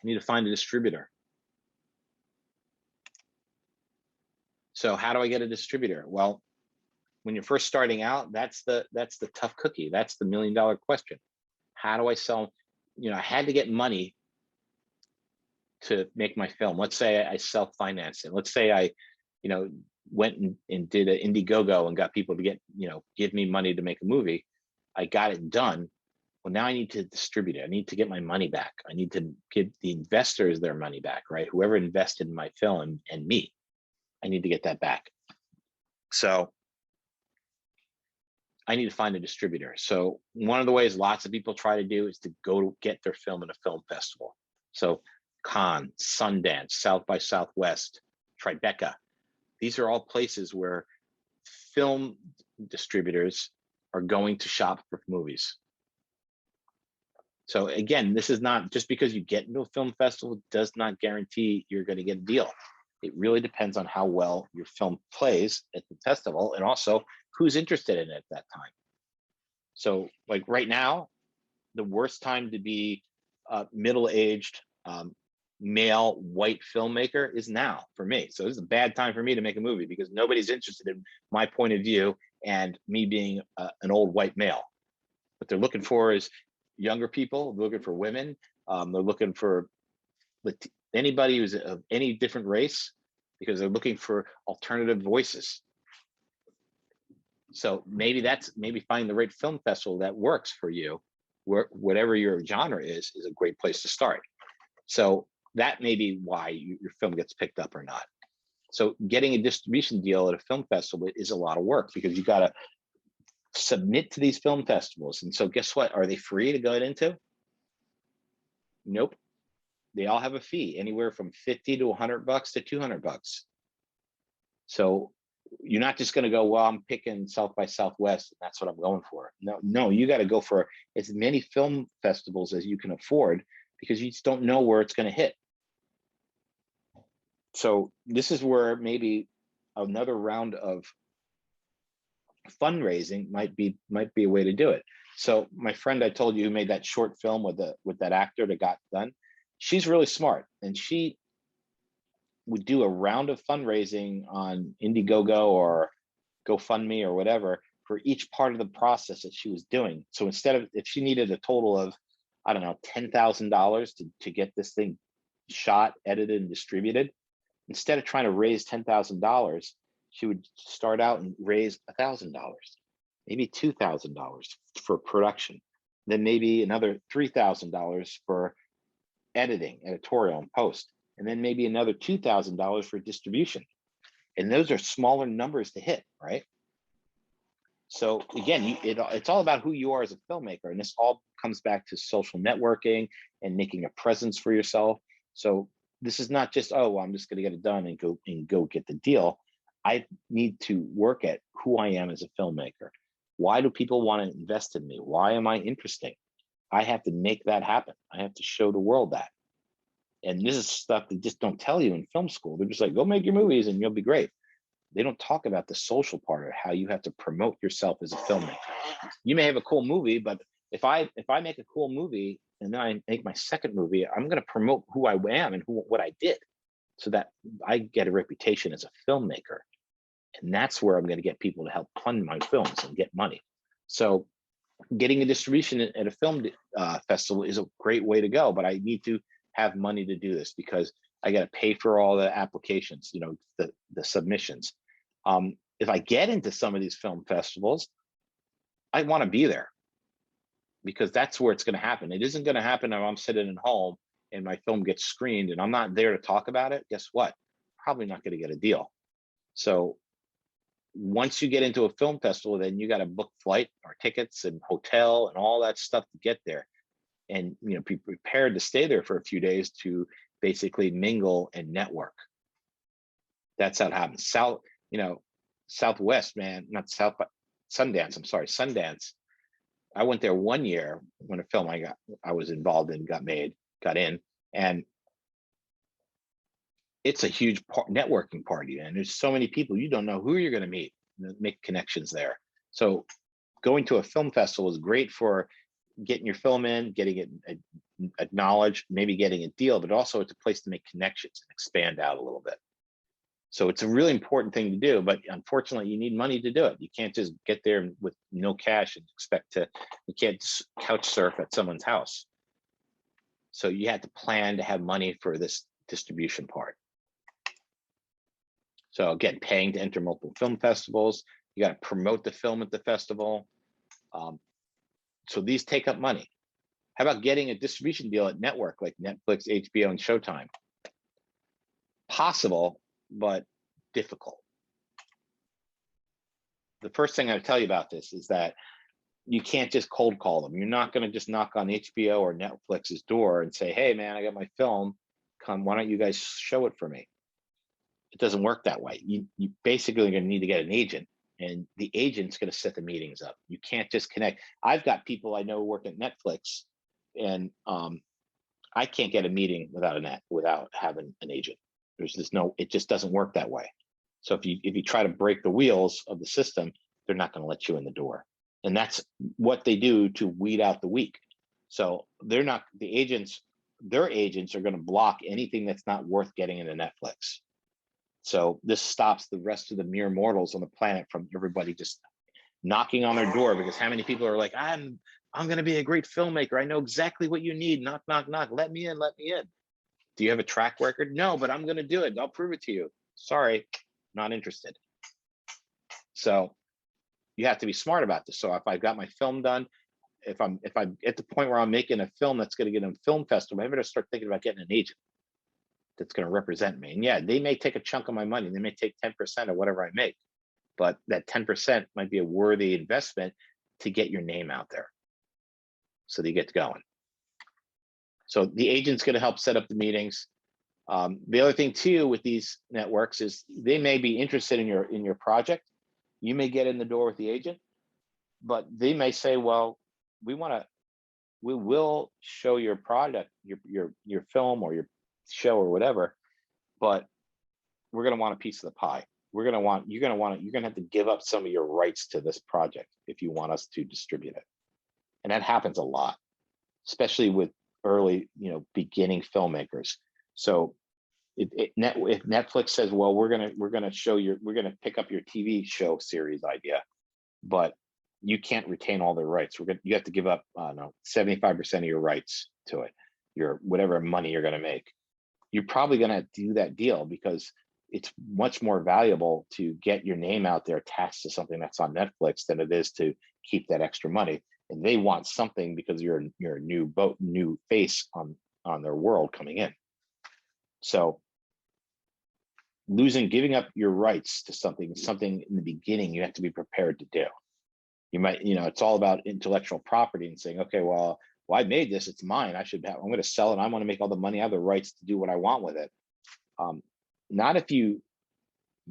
I need to find a distributor. So how do I get a distributor? Well, when you're first starting out, that's the tough cookie. That's the $1 million question. How do I sell? I had to get money to make my film. Let's say I self-finance it. Let's say I, went and did an Indiegogo and got people to give me money to make a movie. I got it done. Well, now I need to distribute it. I need to get my money back. I need to give the investors their money back, right? Whoever invested in my film and me, I need to get that back. So I need to find a distributor. So one of the ways lots of people try to do is to go to get their film in a film festival. So Cannes, Sundance, South by Southwest, Tribeca. These are all places where film distributors are going to shop for movies. So again, this is not just because you get into a film festival does not guarantee you're going to get a deal. It really depends on how well your film plays at the festival and also who's interested in it at that time. So like right now, the worst time to be a middle-aged male white filmmaker is now for me. So this is a bad time for me to make a movie because nobody's interested in my point of view and me being an old white male. What they're looking for is younger people, they're looking for women, they're looking for anybody who's of any different race because they're looking for alternative voices. So maybe finding the right film festival that works for you, whatever your genre is a great place to start. So that may be why your film gets picked up or not. So getting a distribution deal at a film festival is a lot of work because you got to submit to these film festivals. And so guess what? Are they free to go into? Nope. They all have a fee, anywhere from $50 to $100 to $200. So you're not just going to go, well, I'm picking South by Southwest, and that's what I'm going for. No, you got to go for as many film festivals as you can afford because you just don't know where it's going to hit. So this is where maybe another round of fundraising might be a way to do it. So my friend I told you who made that short film with that actor that got done, she's really smart, and she would do a round of fundraising on Indiegogo or GoFundMe or whatever for each part of the process that she was doing. So instead of, if she needed a total of, I don't know, $10,000 to get this thing shot, edited, and distributed, instead of trying to raise $10,000, she would start out and raise $1,000, maybe $2,000 for production, then maybe another $3,000 for editing, editorial, and post, and then maybe another $2,000 for distribution. And those are smaller numbers to hit, right? So again, it's all about who you are as a filmmaker, and this all comes back to social networking and making a presence for yourself. So this is not just, oh, well, I'm just going to get it done and go get the deal. I need to work at who I am as a filmmaker. Why do people want to invest in me? Why am I interesting? I have to make that happen. I have to show the world that. And this is stuff they just don't tell you in film school. They're just like, go make your movies and you'll be great. They don't talk about the social part of how you have to promote yourself as a filmmaker. You may have a cool movie, but if I make a cool movie and then I make my second movie, I'm going to promote who I am and what I did so that I get a reputation as a filmmaker. And that's where I'm going to get people to help fund my films and get money. So getting a distribution at a film festival is a great way to go, but I need to have money to do this because I got to pay for all the applications, the submissions. If I get into some of these film festivals, I want to be there because that's where it's going to happen. It isn't going to happen if I'm sitting at home and my film gets screened and I'm not there to talk about it. Guess what? Probably not going to get a deal. So once you get into a film festival, then you got to book flight or tickets and hotel and all that stuff to get there. And be prepared to stay there for a few days to basically mingle and network. That's how it happens. Southwest, man, not South, but Sundance. I'm sorry, Sundance. I went there one year when a film I was involved in got in, and it's a huge networking party, and there's so many people you don't know who you're going to meet, make connections there. So going to a film festival is great for getting your film in, getting it acknowledged, maybe getting a deal, but also it's a place to make connections and expand out a little bit. So it's a really important thing to do, but unfortunately you need money to do it. You can't just get there with no cash and expect to, you can't couch surf at someone's house. So you have to plan to have money for this distribution part. So again, paying to enter multiple film festivals, you got to promote the film at the festival. So these take up money. How about getting a distribution deal at network like Netflix, HBO, and Showtime? Possible, but difficult. The first thing I tell you about this is that you can't just cold call them. You're not going to just knock on HBO or Netflix's door and say, hey man, I got my film, come, why don't you guys show it for me? It doesn't work that way. You basically are going to need to get an agent, and the agent's going to set the meetings up. You can't just connect. I've got people I know who work at Netflix, and I can't get a meeting without having an agent. There's just no, it just doesn't work that way. So if you try to break the wheels of the system, they're not going to let you in the door. And that's what they do to weed out the weak. So they're not, the agents, their agents are going to block anything that's not worth getting into Netflix. So this stops the rest of the mere mortals on the planet from everybody just knocking on their door, because how many people are like, I'm going to be a great filmmaker. I know exactly what you need. Knock, knock, knock. Let me in, let me in. Do you have a track record? No, but I'm going to do it. I'll prove it to you. Sorry, not interested. So you have to be smart about this. So if I've got my film done, if I'm at the point where I'm making a film that's going to get in a film festival, I better start thinking about getting an agent that's going to represent me. And yeah, they may take a chunk of my money. They may take 10% of whatever I make, but that 10% might be a worthy investment to get your name out there so that you get going. So the agent's going to help set up the meetings. The other thing too with these networks is they may be interested in your project. You may get in the door with the agent, but they may say, well, we will show your product, your film or your show or whatever, but we're going to want a piece of the pie. You're going to have to give up some of your rights to this project if you want us to distribute it. And that happens a lot, especially with early, beginning filmmakers. So if Netflix says, well, we're going to pick up your TV show series idea, but you can't retain all their rights. You have to give up, 75% of your rights to it, your whatever money you're going to make. You're probably going to do that deal because it's much more valuable to get your name out there attached to something that's on Netflix than it is to keep that extra money. And they want something because you're a new face on their world coming in. So giving up your rights to something in the beginning, you have to be prepared to do. You might, it's all about intellectual property and saying, okay, well, I made this, it's mine. I'm going to sell it. I want to make all the money. I have the rights to do what I want with it. Not if you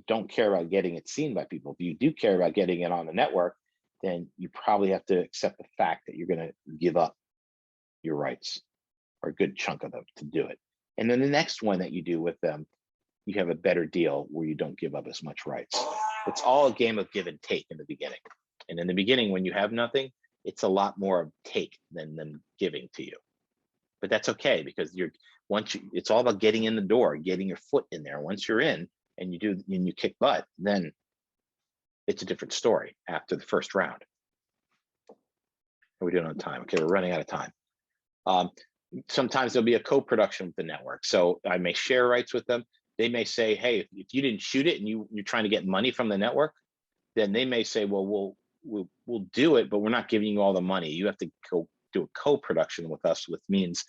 don't care about getting it seen by people. If you do care about getting it on the network, then you probably have to accept the fact that you're going to give up your rights, or a good chunk of them, to do it. And then the next one that you do with them, you have a better deal where you don't give up as much rights. It's all a game of give and take in the beginning. And in the beginning, when you have nothing, it's a lot more of take than them giving to you. But that's okay, because it's all about getting in the door, getting your foot in there. Once you're in and you kick butt, then it's a different story after the first round. How are we doing on time? Okay, we're running out of time. Sometimes there'll be a co-production with the network. So I may share rights with them. They may say, hey, if you didn't shoot it and you're trying to get money from the network, then they may say, well, we'll do it, but we're not giving you all the money. You have to go do a co-production with us, which means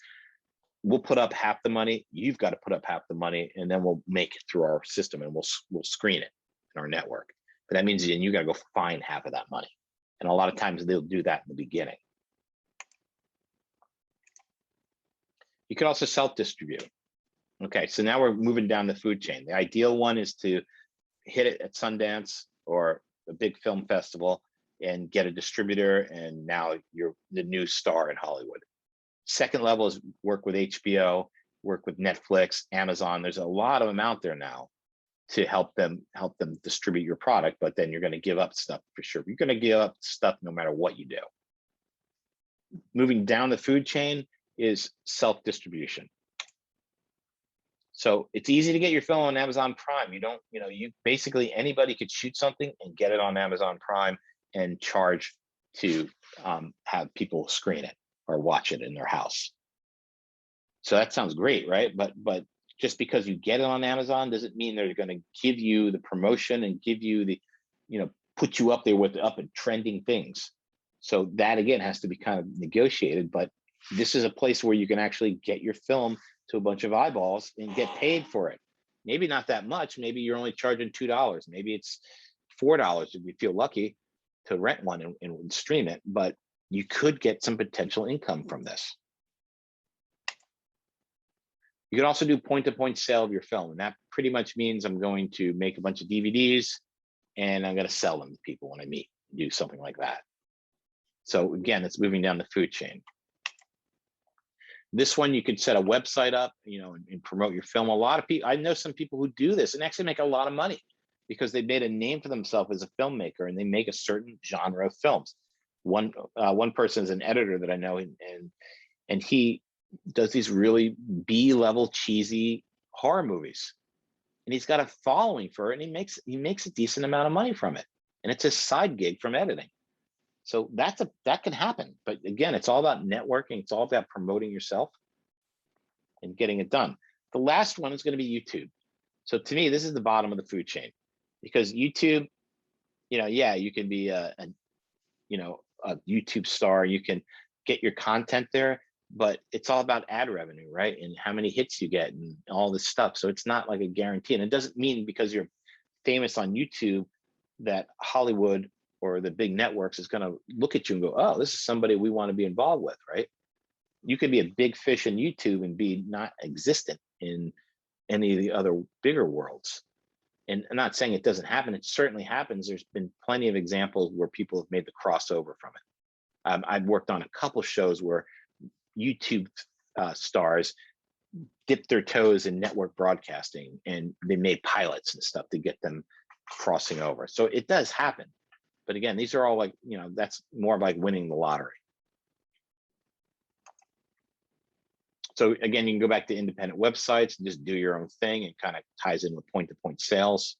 we'll put up half the money. You've got to put up half the money, and then we'll make it through our system and we'll screen it in our network. But that means then you got to go find half of that money. And a lot of times they'll do that in the beginning. You can also self-distribute. Okay, so now we're moving down the food chain. The ideal one is to hit it at Sundance or a big film festival and get a distributor, and now you're the new star in Hollywood. Second level is work with HBO, work with Netflix, Amazon. There's a lot of them out there now to help them distribute your product, but then you're going to give up stuff for sure. You're going to give up stuff no matter what you do. moving down the food chain is self-distribution. So it's easy to get your film on Amazon Prime. You don't, you basically anybody could shoot something and get it on Amazon Prime and charge to have people screen it or watch it in their house. So that sounds great, right? But just because you get it on Amazon doesn't mean they're going to give you the promotion and give you the, put you up there with up and trending things. So that again has to be kind of negotiated. But this is a place where you can actually get your film to a bunch of eyeballs and get paid for it. Maybe not that much. Maybe you're only charging $2. Maybe it's $4 if you feel lucky to rent one and stream it. But you could get some potential income from this. You can also do point-to-point sale of your film. And that pretty much means I'm going to make a bunch of DVDs and I'm going to sell them to people when I meet, do something like that. So again, it's moving down the food chain. This one, you could set a website up, and promote your film. A lot of people, I know some people who do this and actually make a lot of money because they made a name for themselves as a filmmaker and they make a certain genre of films. One person is an editor that I know, and he does these really B-level cheesy horror movies, and he's got a following for it, and he makes a decent amount of money from it, and it's a side gig from editing. So that can happen, but again, it's all about networking. It's all about promoting yourself and getting it done. The last one is going to be YouTube. So to me, this is the bottom of the food chain, because YouTube, yeah, you can be a YouTube star, you can get your content there, but it's all about ad revenue, right? And how many hits you get and all this stuff. So it's not like a guarantee. And it doesn't mean because you're famous on YouTube that Hollywood or the big networks is going to look at you and go, oh, this is somebody we want to be involved with, right? You could be a big fish in YouTube and be not existent in any of the other bigger worlds. And I'm not saying it doesn't happen. It certainly happens. There's been plenty of examples where people have made the crossover from it. I've worked on a couple shows where YouTube stars dipped their toes in network broadcasting, and they made pilots and stuff to get them crossing over. So it does happen. But again, these are all like, that's more like winning the lottery. So again, you can go back to independent websites and just do your own thing. It kind of ties in with point-to-point sales.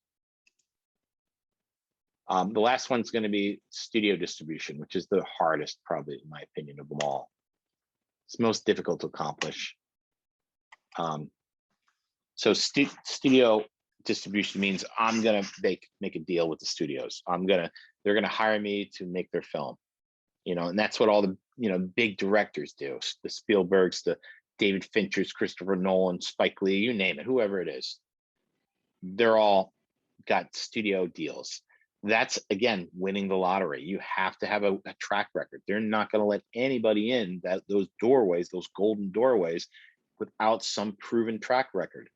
The last one's going to be studio distribution, which is the hardest, probably, in my opinion, of them all. It's most difficult to accomplish. So studio distribution means I'm going to make a deal with the studios. They're going to hire me to make their film, and that's what all the, big directors do. The Spielbergs, the David Finchers, Christopher Nolan, Spike Lee, you name it, whoever it is. They're all got studio deals. That's, again, winning the lottery. You have to have a track record. They're not going to let anybody in those doorways, those golden doorways, without some proven track record.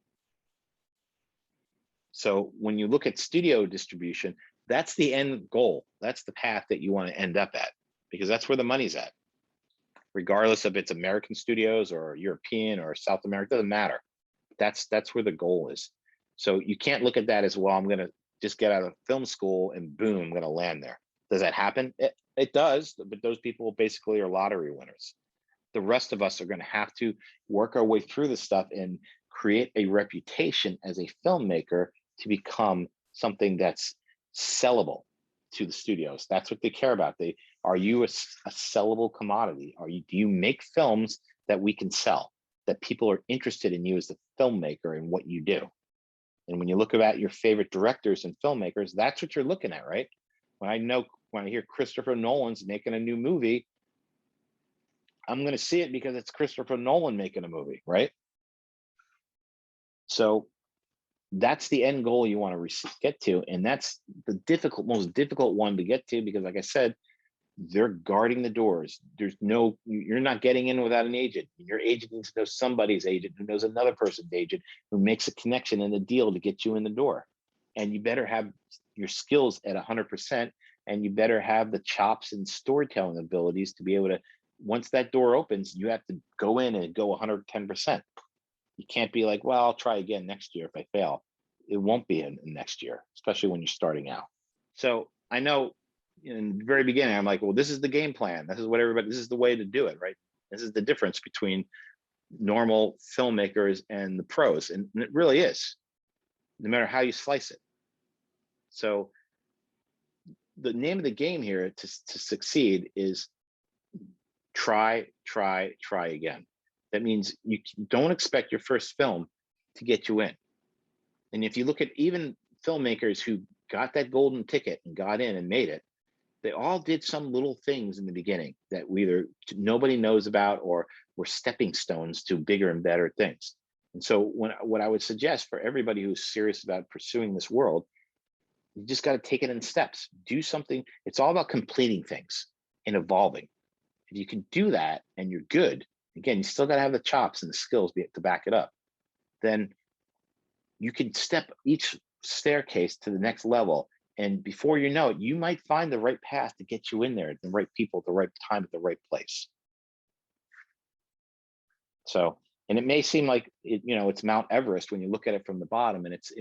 So when you look at studio distribution, that's the end goal. That's the path that you want to end up at, because that's where the money's at. Regardless if it's American studios or European or South America, doesn't matter. That's where the goal is. So you can't look at that as, well, I'm going to just get out of film school and boom, I'm going to land there. Does that happen? It does, but those people basically are lottery winners. The rest of us are going to have to work our way through this stuff and create a reputation as a filmmaker to become something that's sellable to the studios. That's what they care about. Are you a sellable commodity? Do you make films that we can sell, that people are interested in you as the filmmaker and what you do? And when you look at your favorite directors and filmmakers, that's what you're looking at, right? When I hear Christopher Nolan's making a new movie, I'm going to see it because it's Christopher Nolan making a movie, right? So that's the end goal you want to get to. And that's the most difficult one to get to, because like I said, they're guarding the doors. You're not getting in without an agent. Your agent needs to know somebody's agent who knows another person's agent who makes a connection and a deal to get you in the door. And you better have your skills at 100%, and you better have the chops and storytelling abilities to be able to, once that door opens, you have to go in and go 110%. You can't be like, well, I'll try again next year if I fail. It won't be in next year, especially when you're starting out. So I know, in the very beginning, I'm like, well, this is the game plan. This is what everybody, this is the way to do it, right? This is the difference between normal filmmakers and the pros. And it really is, no matter how you slice it. So the name of the game here to succeed is try, try, try again. That means you don't expect your first film to get you in. And if you look at even filmmakers who got that golden ticket and got in and made it, they all did some little things in the beginning that either nobody knows about or were stepping stones to bigger and better things. And so what I would suggest for everybody who's serious about pursuing this world, you just got to take it in steps. Do something. It's all about completing things and evolving. If you can do that and you're good, again, you still got to have the chops and the skills to back it up. Then you can step each staircase to the next level. And before you know it, you might find the right path to get you in there, the right people at the right time at the right place. So, and it may seem like it's Mount Everest when you look at it from the bottom, and it's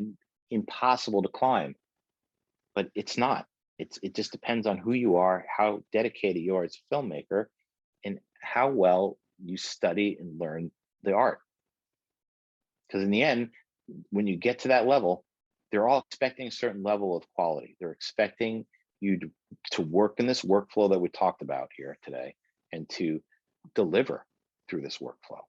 impossible to climb, but it's not. It just depends on who you are, how dedicated you are as a filmmaker, and how well you study and learn the art. Because in the end, when you get to that level, they're all expecting a certain level of quality. They're expecting you to work in this workflow that we talked about here today and to deliver through this workflow.